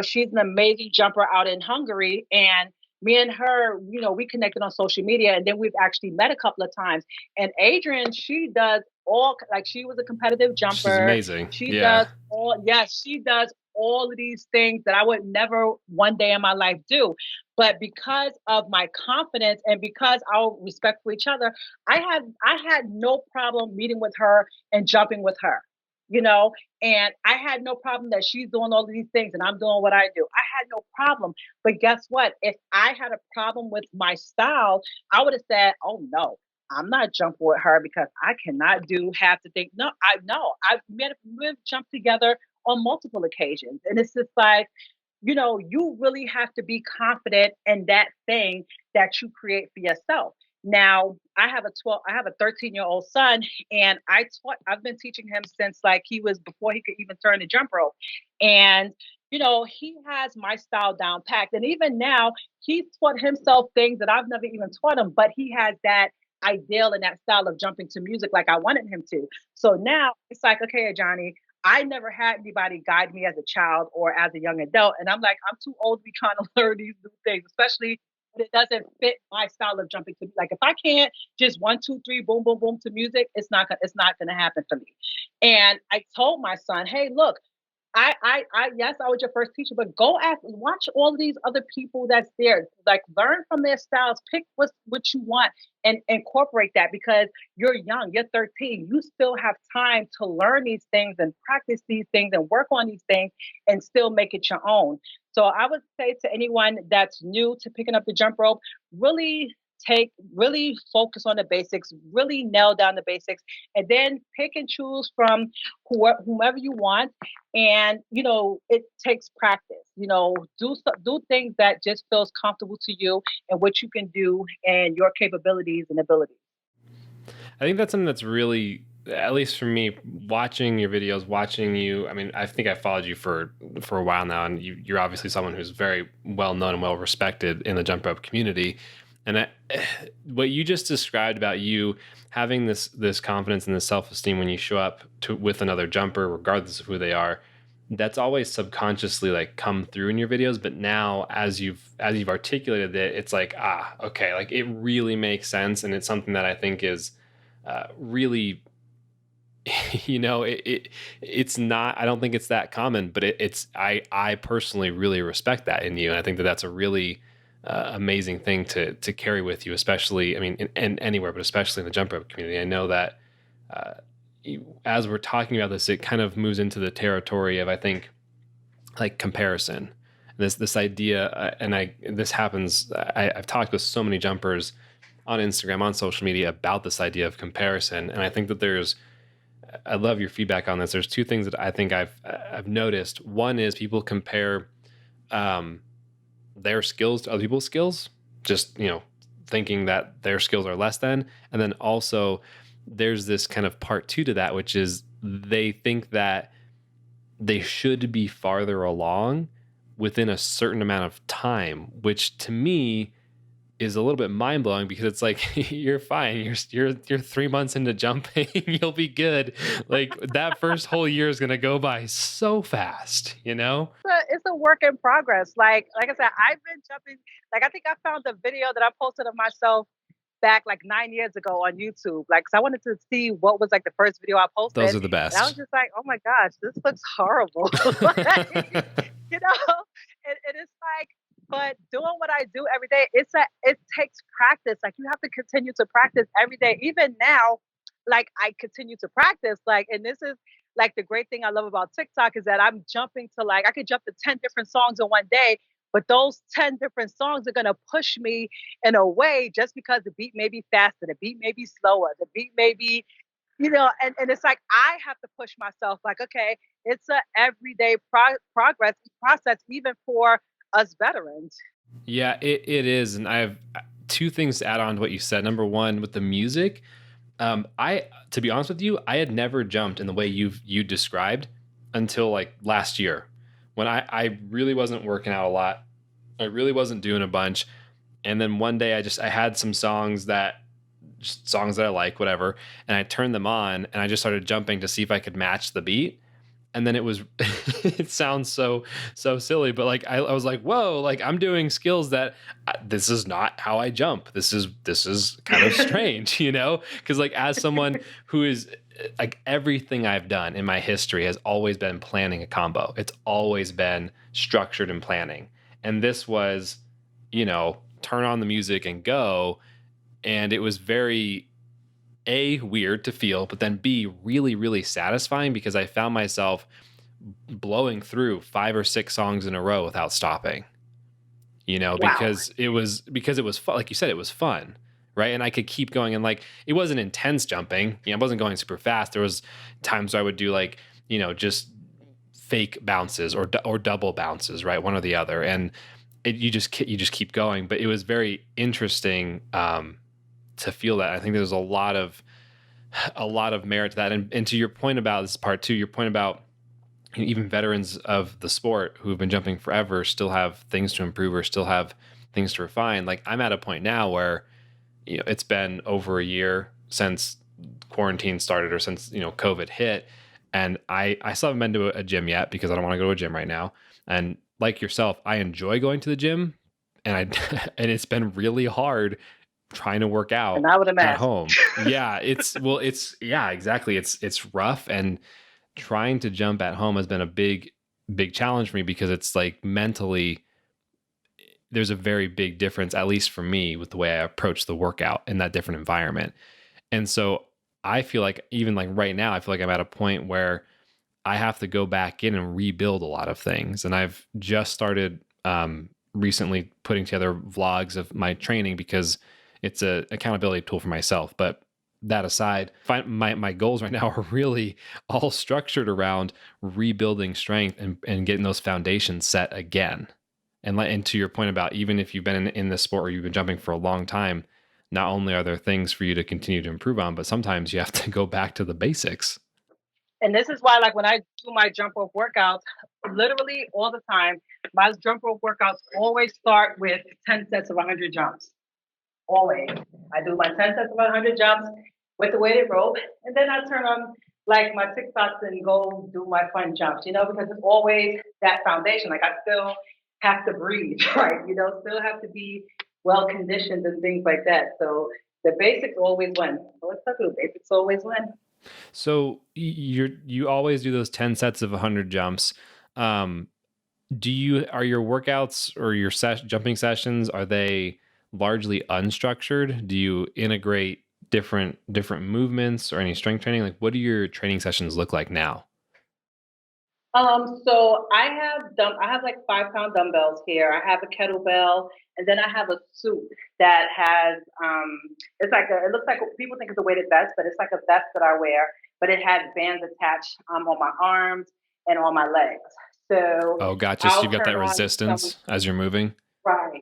She's an amazing jumper out in Hungary. And me and her, we connected on social media and then we've actually met a couple of times. And Adrian, she does all, like, she was a competitive She's jumper. amazing. She Yeah. does all, yes, she does all of these things that I would never one day in my life do. But because of my confidence and because our respect for each other, I had no problem meeting with her and jumping with her, you know, and I had no problem that she's doing all of these things and I'm doing what I do. I had no problem. But guess what? If I had a problem with my style, I would have said, "Oh no, I'm not jumping with her because I cannot do half the thing." No, I know. We've jumped together on multiple occasions. And it's just like, you really have to be confident in that thing that you create for yourself. Now, I have a 13-year-old son, and I've been teaching him since like he was before he could even turn the jump rope. And, he has my style down packed. And even now, he's taught himself things that I've never even taught him, but he has that ideal and that style of jumping to music like I wanted him to. So now it's like, okay, Johnny, I never had anybody guide me as a child or as a young adult. And I'm like, I'm too old to be trying to learn these new things, especially when it doesn't fit my style of jumping to like if I can't just one, two, three, boom, boom, boom to music, it's not gonna happen for me. And I told my son, hey, look, yes, I was your first teacher, but go watch all of these other people that's there. Like, learn from their styles, pick what you want, and incorporate that because you're young, you're 13, you still have time to learn these things and practice these things and work on these things and still make it your own. So I would say to anyone that's new to picking up the jump rope, really focus on the basics, really nail down the basics, and then pick and choose from whomever you want. And it takes practice. Do things that just feels comfortable to you and what you can do and your capabilities and abilities. I think that's something that's really, at least for me, watching your videos, watching you. I mean, I think I followed you for a while now, and you're obviously someone who's very well known and well respected in the jump rope community. And what you just described about you having this confidence and this self esteem when you show up with another jumper, regardless of who they are, that's always subconsciously like come through in your videos. But now, as you've articulated it, it's like, okay, like it really makes sense, and it's something that I think is really, it's not. I don't think it's that common, but it's. I personally really respect that in you, and I think that that's a really amazing thing to carry with you, especially, I mean, in anywhere, but especially in the jump rope community. I know that as we're talking about this, it kind of moves into the territory of, I think, like comparison. This idea, this happens. I've talked with so many jumpers on Instagram, on social media about this idea of comparison, and I think that I love your feedback on this. There's two things that I think I've noticed. One is people compare their skills to other people's skills, just thinking that their skills are less than. And then also there's this kind of part two to that, which is they think that they should be farther along within a certain amount of time, which to me is a little bit mind blowing, because it's like, you're fine. You're 3 months into jumping. You'll be good. Like that first whole year is going to go by so fast, you know? It's a work in progress. Like I said, I've been jumping. Like I think I found the video that I posted of myself back like 9 years ago on YouTube. Like, 'cause I wanted to see what was like the first video I Those posted, are the and I was best. just like, oh my gosh, this looks horrible. Like, you know, and it's like, but doing what I do every day, it takes practice. Like you have to continue to practice every day. Even now, like I continue to practice. Like, and this is like the great thing I love about TikTok is that I'm jumping to like I could jump to 10 different songs in one day, but those 10 different songs are gonna push me in a way just because the beat may be faster, the beat may be slower, the beat may be, and it's like I have to push myself like, okay, it's a everyday progress process, even for us veterans. Yeah, it is. And I have two things to add on to what you said. Number one, with the music, to be honest with you, I had never jumped in the way you described until like last year, when I really wasn't working out a lot. I really wasn't doing a bunch. And then one day I had some songs that, just songs that I like, whatever. And I turned them on and I just started jumping to see if I could match the beat. And then it was, it sounds so silly, but like I was like, whoa, like I'm doing skills that this is not how I jump. This is kind of strange, you know? Because like as someone who is like, everything I've done in my history has always been planning a combo. It's always been structured and planning. And this was, turn on the music and go. And it was very A, weird to feel, but then B, really, really satisfying, because I found myself blowing through 5 or 6 songs in a row without stopping, Wow. because it was fun. Like you said, it was fun. Right. And I could keep going. And like, it wasn't intense jumping. I wasn't going super fast. There was times where I would do like, just fake bounces or double bounces, right? One or the other. And you just keep going. But it was very interesting, to feel that. I think there's a lot of merit to that. And to your point about this part two, your point about even veterans of the sport who have been jumping forever still have things to improve or still have things to refine. Like I'm at a point now where, it's been over a year since quarantine started, or since, COVID hit. And I still haven't been to a gym yet, because I don't want to go to a gym right now. And like yourself, I enjoy going to the gym, and and it's been really hard trying to work And out I would at imagine. home. Yeah, yeah, exactly. It's rough, and trying to jump at home has been a big challenge for me, because it's like mentally there's a very big difference, at least for me, with the way I approach the workout in that different environment. And so I feel like, even like right now, I feel like I'm at a point where I have to go back in and rebuild a lot of things. And I've just started recently putting together vlogs of my training, because it's a accountability tool for myself. But that aside, my goals right now are really all structured around rebuilding strength and getting those foundations set again. And to your point about, even if you've been in this sport or you've been jumping for a long time, not only are there things for you to continue to improve on, but sometimes you have to go back to the basics. And this is why, like when I do my jump rope workouts, literally all the time, my jump rope workouts always start with 10 sets of 100 jumps. Always. I do my 10 sets of 100 jumps with the weighted rope, and then I turn on like my TikToks and go do my fun jumps, because it's always that foundation. Like I still have to breathe, right? Still have to be well conditioned and things like that. So the basics always win. So it's not the basics always win. So you always do those 10 sets of 100 jumps. Um, are your workouts or your jumping sessions, are they largely unstructured? Do you integrate different movements or any strength training? Like, what do your training sessions look like now? So I have like 5 pound dumbbells here. I have a kettlebell, and then I have a suit that has it looks like, people think it's a weighted vest, but it's like a vest that I wear, but it has bands attached on my arms and on my legs. So Oh, gotcha. So I'll you've got turn that on some resistance as you're moving. right.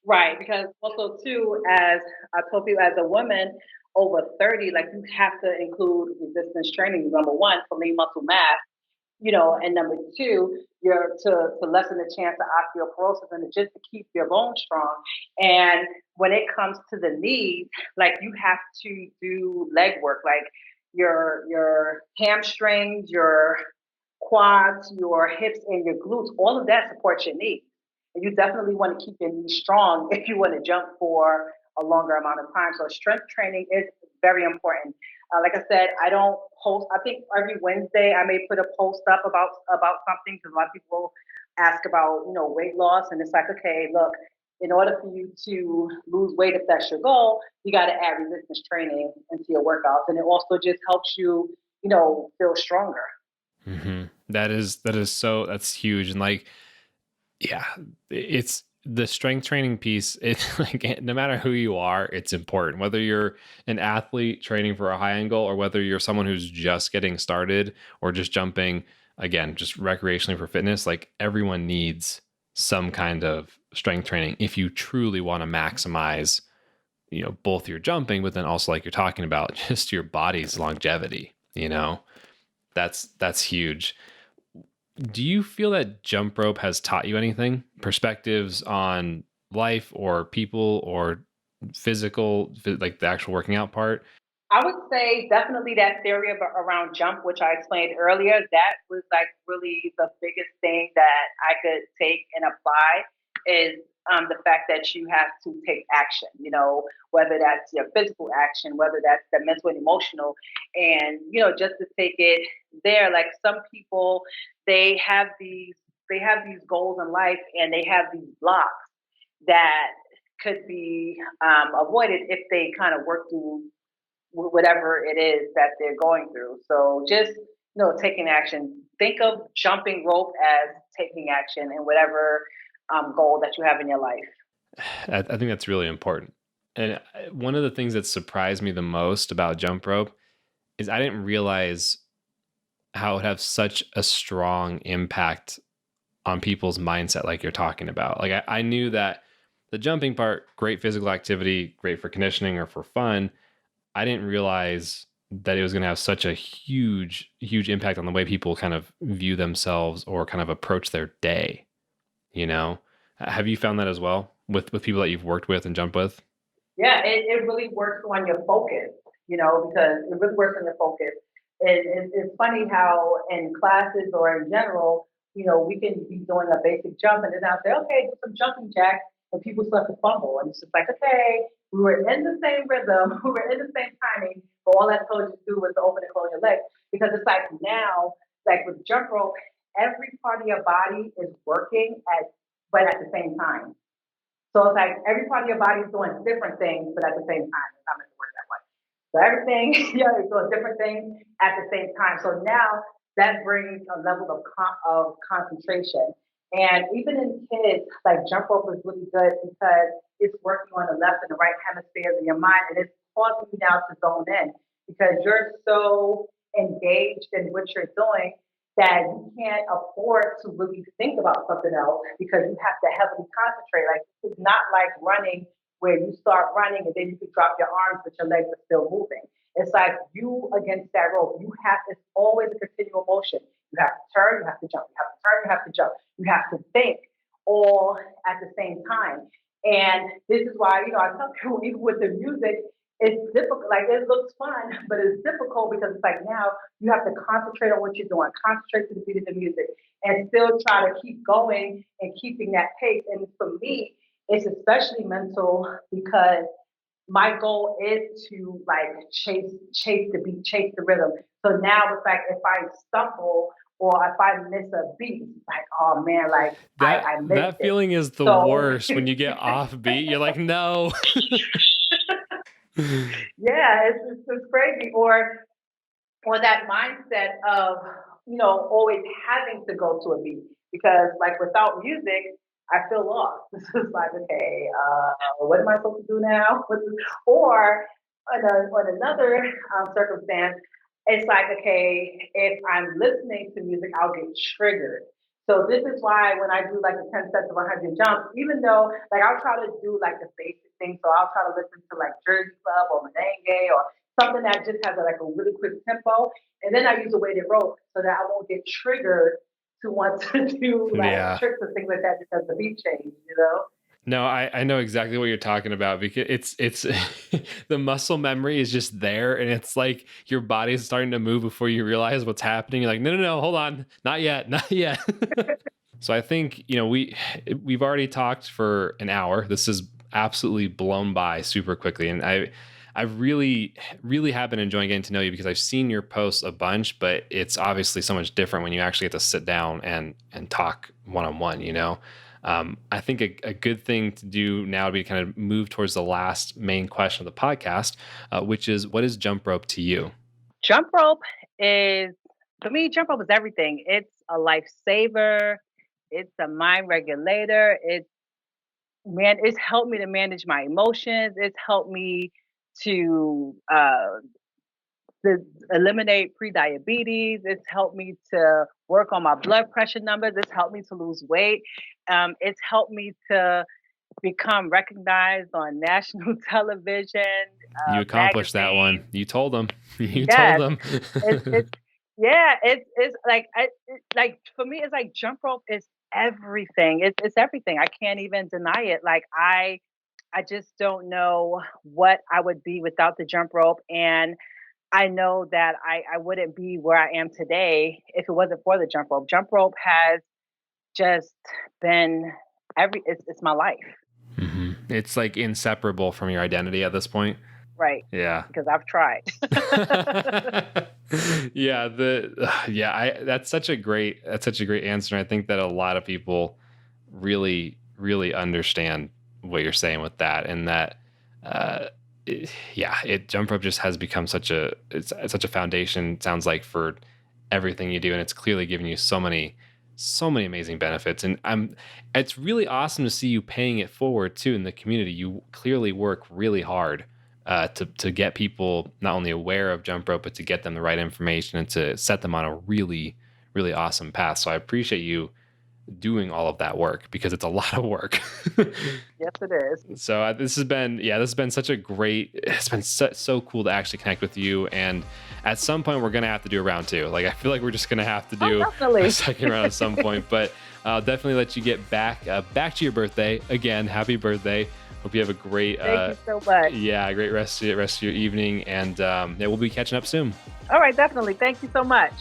Right, because also too, as I told you, as a woman over 30, like you have to include resistance training, number one, for lean muscle mass, and number two, you're to lessen the chance of osteoporosis and just to keep your bones strong. And when it comes to the knees, like you have to do leg work, like your hamstrings, your quads, your hips, and your glutes. All of that supports your knees. And you definitely want to keep your knees strong if you want to jump for a longer amount of time. So strength training is very important. Like I said, I don't post. I think every Wednesday I may put a post up about something because a lot of people ask about weight loss, and it's like, okay, look, in order for you to lose weight, if that's your goal, you got to add resistance training into your workouts, and it also just helps you, feel stronger. That's huge. And like, yeah, it's the strength training piece. It's like, no matter who you are, it's important, whether you're an athlete training for a high end goal or whether you're someone who's just getting started or just jumping, again, just recreationally for fitness. Like, everyone needs some kind of strength training if you truly want to maximize, both your jumping, but then also, like you're talking about, just your body's longevity. That's huge. Do you feel that jump rope has taught you anything? Perspectives on life or people or like the actual working out part? I would say definitely that theory around jump, which I explained earlier, that was like really the biggest thing that I could take and apply is the fact that you have to take action, whether that's your physical action, whether that's the mental and emotional. And, just to take it there, like some people, they have these, they have these goals in life and they have these blocks that could be avoided if they kind of work through whatever it is that they're going through. So just taking action. Think of jumping rope as taking action in whatever goal that you have in your life. I think that's really important. And one of the things that surprised me the most about jump rope is I didn't realize how it would have such a strong impact on people's mindset, like you're talking about. Like, I knew that the jumping part, great physical activity, great for conditioning or for fun. I didn't realize that it was going to have such a huge, huge impact on the way people kind of view themselves or kind of approach their day. Have you found that as well with people that you've worked with and jumped with? Yeah, it really works on your focus, because it really works on your focus. It's funny how in classes or in general, we can be doing a basic jump and then I'll say, okay, do some jumping jacks, and people start to fumble. And it's just like, okay, we were in the same rhythm, we were in the same timing, but all I told you to do was to open and close your legs. Because it's like now, like with jump rope, every part of your body is working but at the same time. So it's like every part of your body is doing different things, but at the same time. It's not meant to work that way. So everything, is doing different things at the same time. So now that brings a level of concentration. And even in kids, like jump rope is really good because it's working on the left and the right hemispheres of your mind, and it's causing you now to zone in because you're so engaged in what you're doing that you can't afford to really think about something else because you have to heavily concentrate. Like it's not like running where you start running and then you can drop your arms but your legs are still moving. It's like you against that rope. It's always a continual motion. You have to turn, you have to jump, you have to turn, you have to jump. You have to think all at the same time. And this is why, I tell people even with the music, it's difficult. Like it looks fun, but it's difficult because it's like now you have to concentrate on what you're doing, concentrate to the beat of the music, and still try to keep going and keeping that pace. And for me, it's especially mental because my goal is to like chase the beat, chase the rhythm. So now it's like if I stumble or if I miss a beat, it's like, oh man, like I missed That it. feeling is the So worst when you get off beat. You're like, no. yeah, it's crazy. Or that mindset of always having to go to a beat because like without music I feel lost. This is like okay, what am I supposed to do now? Or on another circumstance, it's like okay, if I'm listening to music, I'll get triggered. So this is why when I do like the 10 sets of 100 jumps, even though like I'll try to do like the basic things. So I'll try to listen to like Jersey Club or Merengue or something that just has like a really quick tempo. And then I use a weighted rope so that I won't get triggered to want to do like Yeah. tricks and things like that because the beat change, you know? No, I know exactly what you're talking about because it's the muscle memory is just there and it's like your body is starting to move before you realize what's happening. You're like, no, hold on. Not yet, not yet. So I think, we've already talked for an hour. This is absolutely blown by super quickly. And I really, really have been enjoying getting to know you because I've seen your posts a bunch, but it's obviously so much different when you actually get to sit down and talk one-on-one, I think a good thing to do now would be to kind of move towards the last main question of the podcast, which is, what is jump rope to you? Jump rope for me, jump rope is everything. It's a lifesaver. It's a mind regulator. It's helped me to manage my emotions. It's helped me to eliminate prediabetes. It's helped me to work on my blood pressure numbers. It's helped me to lose weight. It's helped me to become recognized on national television. You accomplished that one. You told them. You Yes, told them. it's like for me, it's like jump rope is everything. It's everything. I can't even deny it. Like I just don't know what I would be without the jump rope, and I know that I wouldn't be where I am today if it wasn't for the jump rope. Jump rope has just been it's my life. Mm-hmm. It's like inseparable from your identity at this point. Right. Yeah. Because I've tried. That's such a great answer. And I think that a lot of people really, really understand what you're saying with that. And that, jump rope just has become such a foundation, it sounds like, for everything you do. And it's clearly giving you so many amazing benefits. And it's really awesome to see you paying it forward too in the community. You clearly work really hard to get people not only aware of jump rope, but to get them the right information and to set them on a really, really awesome path. So I appreciate you doing all of that work because it's a lot of work. Yes, it is. So this has been such a great, it's been so cool to actually connect with you. And at some point we're going to have to do a round two. Like, I feel like we're just going to have to do a second round at some point, but I'll definitely let you get back to your birthday again. Happy birthday. Hope you have a great, thank you so much. Yeah, great rest of your evening. And we'll be catching up soon. All right, definitely. Thank you so much.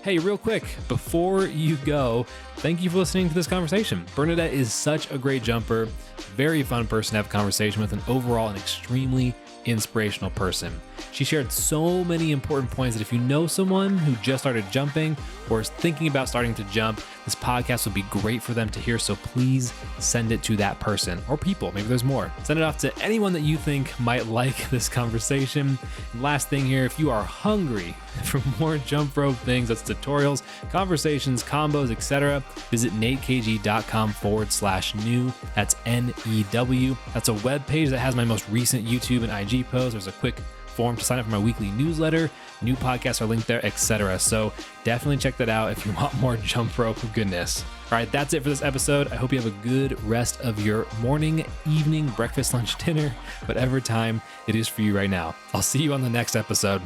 Hey, real quick, before you go, thank you for listening to this conversation. Bernadette is such a great jumper, very fun person to have a conversation with, and overall an extremely inspirational person. She shared so many important points that if you know someone who just started jumping or is thinking about starting to jump, this podcast would be great for them to hear. So please send it to that person or people. Maybe there's more. Send it off to anyone that you think might like this conversation. And last thing here, if you are hungry for more jump rope things, that's tutorials, conversations, combos, etc., visit natekg.com/new. That's NEW. That's a web page that has my most recent YouTube and IG posts. There's a quick form to sign up for my weekly newsletter. New podcasts are linked there, etc. So definitely check that out if you want more jump rope goodness. All right, that's it for this episode. I hope you have a good rest of your morning, evening, breakfast, lunch, dinner, whatever time it is for you right now. I'll see you on the next episode.